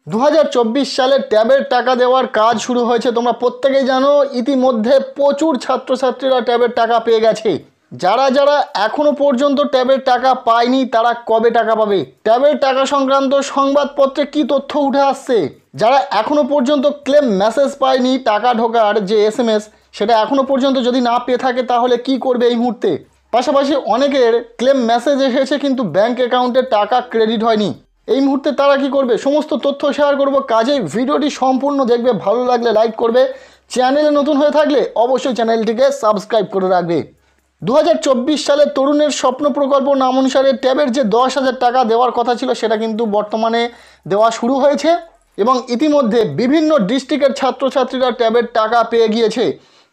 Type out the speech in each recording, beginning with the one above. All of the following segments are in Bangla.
2024 সালে ট্যাবের টাকা দেওয়ার কাজ শুরু হয়েছে। তোমরা প্রত্যেকেই জানো ইতিমধ্যে প্রচুর ছাত্রছাত্রীরা ট্যাবের টাকা পেয়ে গেছে। যারা যারা এখনো পর্যন্ত ট্যাবের টাকা পায়নি তারা কবে টাকা পাবে? ট্যাবের টাকা সংক্রান্ত সংবাদপত্রে কি তথ্য উঠে আসছে? যারা এখনো পর্যন্ত ক্লেম মেসেজ পায়নি, টাকা ঢোকার যে SMS সেটা এখনো পর্যন্ত যদি না পেয়ে থাকে তাহলে কি করবে এই মুহূর্তে? পাশাপাশি অনেকের ক্লেম মেসেজ এসেছে কিন্তু ব্যাংক অ্যাকাউন্টে টাকা ক্রেডিট হয়নি। এই মুহূর্তে তারা কি করবে? সমস্ত তথ্য শেয়ার করব। কাজেই ভিডিওটি সম্পূর্ণ দেখবে, ভালো লাগলে লাইক করবে, চ্যানেলে নতুন হয়ে থাকলে অবশ্যই চ্যানেলটিকে সাবস্ক্রাইব করে রাখবে। 2024 সালে তরুণের স্বপ্ন প্রকল্প নাম অনুসারে ট্যাবের যে 10,000 টাকা দেওয়ার কথা ছিল সেটা কিন্তু বর্তমানে দেওয়া শুরু হয়েছে এবং ইতিমধ্যে বিভিন্ন ডিস্ট্রিক্টের ছাত্রছাত্রীরা ট্যাবের টাকা পেয়ে গিয়েছে।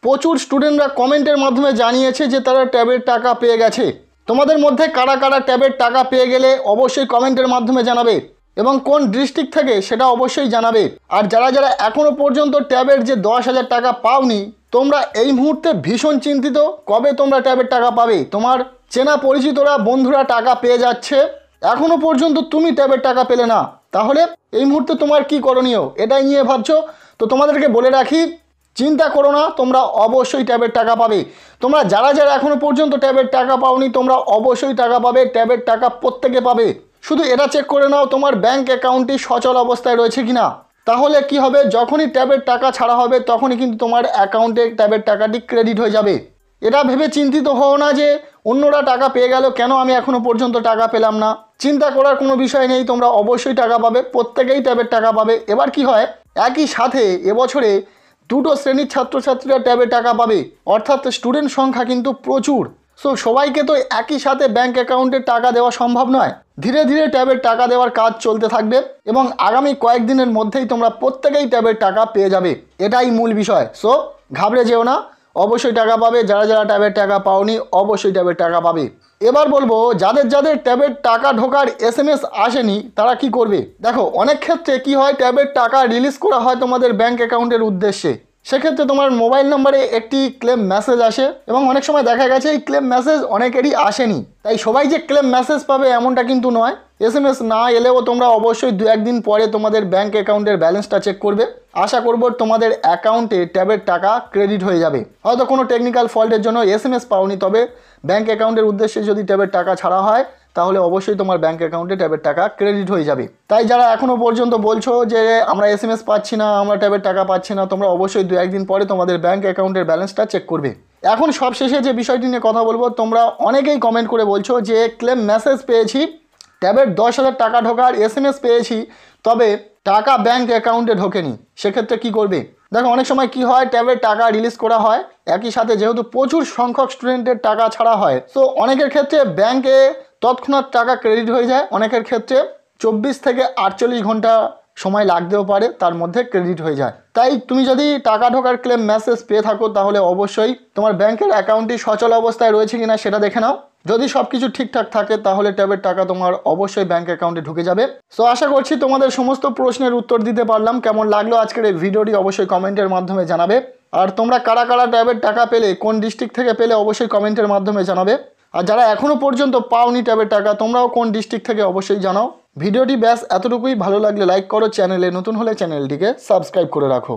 প্রচুর স্টুডেন্টরা কমেন্টের মাধ্যমে জানিয়েছে যে তারা ট্যাবের টাকা পেয়ে গেছে। তোমাদের মধ্যে কারা কারা ট্যাবের টাকা পেয়ে গেলে অবশ্যই কমেন্টের মাধ্যমে জানাবে এবং কোন ডিস্ট্রিক্ট থেকে সেটা অবশ্যই জানাবে। আর যারা যারা এখনও পর্যন্ত ট্যাবের যে 10,000 টাকা পাওনি, তোমরা এই মুহূর্তে ভীষণ চিন্তিত, কবে তোমরা ট্যাবের টাকা পাবে? তোমার চেনা পরিচিতরা বন্ধুরা টাকা পেয়ে যাচ্ছে, এখনও পর্যন্ত তুমি ট্যাবের টাকা পেলে না, তাহলে এই মুহূর্তে তোমার কি করণীয় এটাই নিয়ে ভাবছো। তো তোমাদেরকে বলে রাখি, চিন্তা করো না, তোমরা অবশ্যই ট্যাবের টাকা পাবে। তোমরা যারা যারা এখনও পর্যন্ত ট্যাবের টাকা পাওনি তোমরা অবশ্যই টাকা পাবে। ট্যাবের টাকা প্রত্যেকে পাবে। শুধু এটা চেক করে নাও তোমার ব্যাংক অ্যাকাউন্টটি সচল অবস্থায় রয়েছে কিনা। তাহলে কি হবে, যখনই ট্যাবের টাকা ছাড়া হবে তখনই কিন্তু তোমার অ্যাকাউন্টে ট্যাবের টাকাটি ক্রেডিট হয়ে যাবে। এটা ভেবে চিন্তিত হও না যে অন্যরা টাকা পেয়ে গেল, কেন আমি এখনও পর্যন্ত টাকা পেলাম না। চিন্তা করার কোনো বিষয় নেই, তোমরা অবশ্যই টাকা পাবে, প্রত্যেকেই ট্যাবের টাকা পাবে। এবার কি হয়, একই সাথে এবছরে দুটো শ্রেণীর ছাত্রছাত্রীরা ট্যাবে টাকা পাবে, অর্থাৎ স্টুডেন্ট সংখ্যা কিন্তু প্রচুর। সো সবাইকে তো একই সাথে ব্যাংক অ্যাকাউন্টে টাকা দেওয়া সম্ভব নয়। ধীরে ধীরে ট্যাবের টাকা দেওয়ার কাজ চলতে থাকবে এবং আগামী কয়েকদিনের মধ্যেই তোমরা প্রত্যেকেই ট্যাবের টাকা পেয়ে যাবে। এটাই মূল বিষয়। সো ঘাবড়ে যেও না, অবশ্যই টাকা পাবে। যারা যারা ট্যাবের টাকা পাওনি অবশ্যই ট্যাবের টাকা পাবে। এবার বলবো যাদের যাদের ট্যাবের টাকা ঢোকার SMS আসেনি তারা কি করবে। দেখো, অনেক ক্ষেত্রে কি হয়, ট্যাবের টাকা রিলিজ করা হয় তোমাদের ব্যাংক অ্যাকাউন্টের উদ্দেশ্যে। সেক্ষেত্রে তোমার মোবাইল নম্বরে একটি ক্লেম মেসেজ আসে এবং অনেক সময় দেখা গেছে এই ক্লেম মেসেজ অনেকেরই আসেনি। তাই সবাই যে ক্লেম মেসেজ পাবে এমনটা কিন্তু নয়। SMS না এলেও তোমরা অবশ্যই 2-1 দিন পরে তোমাদের ব্যাংক অ্যাকাউন্টের ব্যালেন্সটা চেক করবে। আশা করব তোমাদের অ্যাকাউন্টে ট্যাবের টাকা ক্রেডিট হয়ে যাবে। হয়তো কোনো টেকনিক্যাল ফল্টের জন্য SMS পাওনি, তবে ব্যাংক অ্যাকাউন্টের উদ্দেশ্যে যদি ট্যাবের টাকা ছাড়া হয় তাহলে অবশ্যই তোমার ব্যাংক অ্যাকাউন্টে ট্যাবের টাকা ক্রেডিট হয়ে যাবে। তাই যারা এখনও পর্যন্ত বলছো যে আমরা SMS পাচ্ছি না, আমরা ট্যাবের টাকা পাচ্ছি না, তোমরা অবশ্যই 2-1 দিন পরে তোমাদের ব্যাংক অ্যাকাউন্টের ব্যালেন্সটা চেক করবে। এখন সবশেষে যে বিষয়টি নিয়ে কথা বলবো, তোমরা অনেকেই কমেন্ট করে বলছো যে ক্লেম মেসেজ পেয়েছি, ট্যাবের 10,000 টাকা ঢোকার SMS পেয়েছি, তবে টাকা ব্যাংক অ্যাকাউন্টে ঢোকেনি, সেক্ষেত্রে কি করবে? দেখো, অনেক সময় কি হয়, ট্যাবের টাকা রিলিজ করা হয়, একই সাথে যেহেতু প্রচুর সংখ্যক স্টুডেন্টের টাকা ছাড়া হয়, সো অনেকের ক্ষেত্রে ব্যাংকে তৎক্ষণাৎ টাকা ক্রেডিট হয়ে যায়। অনেকের ক্ষেত্রে 24 থেকে 48 ঘন্টা সময় লাগতেও পারে, তার মধ্যে ক্রেডিট হয়ে যায়। তাই তুমি যদি টাকা ঢোকার ক্লেম মেসেজ পেয়ে থাকো তাহলে অবশ্যই তোমার ব্যাংকের অ্যাকাউন্টটি সচল অবস্থায় রয়েছে কিনা সেটা দেখে নাও। যদি সব কিছু ঠিকঠাক থাকে তাহলে ট্যাবের টাকা তোমার অবশ্যই ব্যাংক অ্যাকাউন্টে ঢুকে যাবে। সো আশা করছি তোমাদের সমস্ত প্রশ্নের উত্তর দিতে পারলাম। কেমন লাগলো আজকের এই ভিডিওটি অবশ্যই কমেন্টের মাধ্যমে জানাবে। আর তোমরা কারা কারা ট্যাবের টাকা পেলে, কোন ডিস্ট্রিক্ট থেকে পেলে অবশ্যই কমেন্টের মাধ্যমে জানাবে। আর যারা এখনও পর্যন্ত পাওনি ট্যাবের টাকা, তোমরাও কোন ডিস্ট্রিক্ট থেকে অবশ্যই জানাও। ভিডিওটি ব্যাস এতটুকুই। ভালো লাগলে লাইক করো, চ্যানেলে নতুন হলে চ্যানেলটিকে সাবস্ক্রাইব করে রাখো।